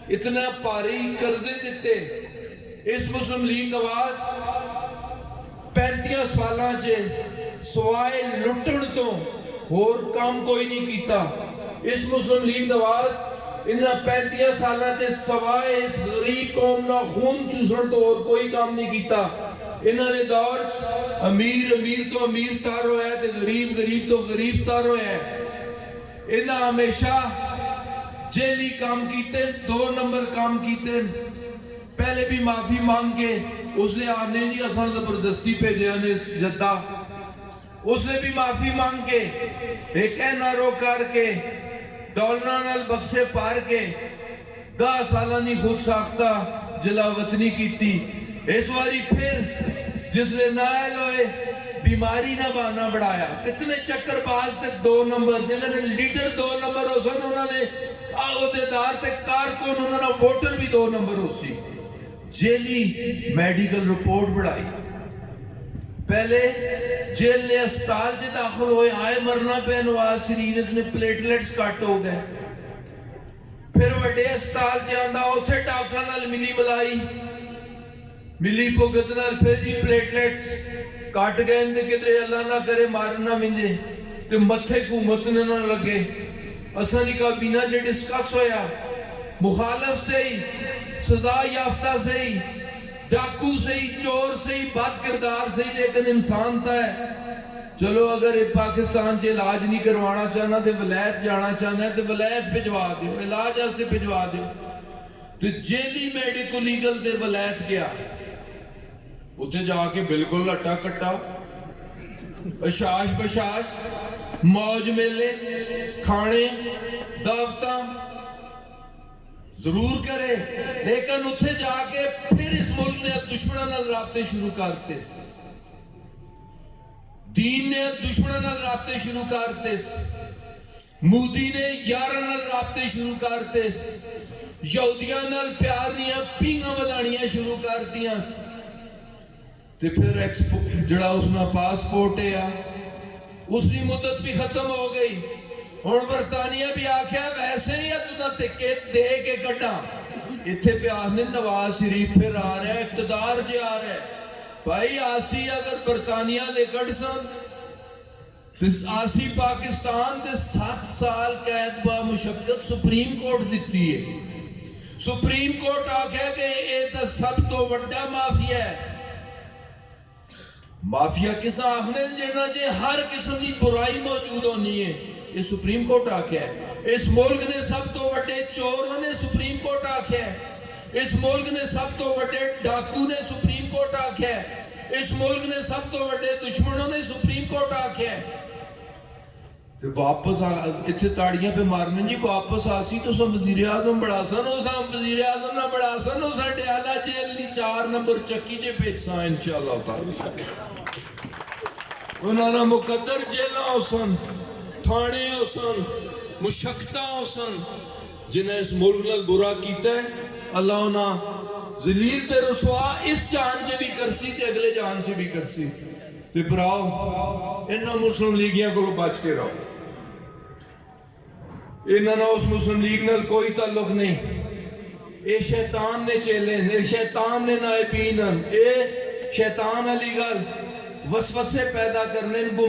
इतना भारी कर्जे दिते। इस मुस्लिम लीग नवाज 35 सालां च सवाए लुटण तो होर काम कोई नहीं कीता। इस मुस्लिम लीग नवाज इन 35 सालां च सवाए इस गरीब कौम ना खून चूसण तो होर कोई काम नहीं कीता। इन्होंने दौर अमीर अमीर तो अमीर तार होया ते गरीब गरीब तो गरीब तार होया। इन्हें हमेशा जेली काम कीते, 2 नंबर काम कीते। पहले भी माफी मांग के उसने आने जी असा जबरदस्ती भेजा ने जद्दा, उसने भी माफी मांग के एक नारो करके डॉलर नाल बक्से पार के 10 साल नहीं खुद साख्ता जलावतनी की। इस बारी फिर जिसले नायल होए बीमारी ना बहाना बढ़ाया। कितने चक्करबाज थे 2 नंबर, जिन्होंने लीडर 2 नंबर हो सन, उन्होंने अहदेदार ते कारकुन, उन्होंने वोटर भी 2 नंबर हो सी। जेली मेडिकल रिपोर्ट बढ़ाई। पहले जेल ने अस्पताल च दाखिल होए, आए मरना पे नवाज शरीफ, इसने प्लेटलेट्स कट हो गए। फिर वड्डे अस्पताल च आंदा, उथे डॉक्टर नाल मिली मलाई मिली भुगत नाल फिर जी प्लेटलेट्स कट गए। किधरे अल्लाह ना करे मारना मिले तो मथे घूमत ना लगे। असा नहीं काबीना च डिस्कस होया, मुखालफ से ही, सजा याफ्ता से ही, डाकू से ही, चोर से ही, बद किरदार से ही, लेकिन इंसान था है। चलो अगर पाकिस्तान च इलाज नहीं करवाना चाहना तो वलैत जाना चाहना तो वलैत भिजवा दो, इलाज वास्ते भिजवा दो। तो जेली मेडिको लीगल दे वलैत गया, उसे जाके बिल्कुल हट्टा कट्टा अशाश बशाश मौज मेले खाने दावता जरूर करे, लेकिन उथे जाके फिर इस मुल्क ने दुश्मनों नाल राबते शुरू करते, दीन ने दुश्मनों नाल राबते शुरू करते, मोदी ने यारां नाल राबते शुरू करते, यहूदियां नाल प्यार दियां पींगा वधाणियां शुरू करतियां। ते फिर जड़ा उसना पासपोर्ट है उसकी मुद्दत भी खत्म हो गई। हुण बरतानिया भी आख्या वैसे ही तुदा टिके दे के कटा। इत्थे प्यास ने नवाज शरीफ फिर आ रहा है, इकतदार च आ रहा है। भाई आसी अगर बरतानिया ले कट सन, आसी पाकिस्तान के 7 साल कैद बा मुशक्कत सुप्रीम कोर्ट दिती है। सुप्रीम कोर्ट आख्या कि यह तो सब तो वड्डा माफिया है। माफिया किस आखने जेना जे हर किस्म की बुराई मौजूद होनी है, ये सुप्रीम कोर्ट आख्या है। इस मुल्क ने सब तो वड्डे चोर ने सुप्रीम कोर्ट आख्या है। इस मुल्क ने सब तो वड्डे डाकू ने सुप्रीम कोर्ट आख्या है। इस मुल्क ने सब तो वड्डे दुश्मनों ने सुप्रीम कोर्ट आख्या है। तो वापस इतने ताड़ियां पे मारने जी वापस आसी तो सब वजीर आजम बड़ा सन, वजीर आजम ना बड़ा सन, डयाला जेल नी 4 नंबर चक्की च भेजा इंशाअल्लाह ताला। उन्होंने मुकद्दर जेल हो सन, थाने हो सन, मुशक्कता हो सन, जिन्हें इस मुल्क नाल बुरा किया है। अल्लाह उन्हें जलील ते रसवा इस जान च भी करसी ते अगले जान च भी करसी। ते भराओ इन्होंने मुस्लिम लीगियां को बच के रहो। इन्होंने उस मुस्लिम लीग नाल कोई ताल्लुक नहीं। ये शैतान ने चेले ने, शैतान ने नायबीन, ये शैतान अली गल वसवसे पैदा करने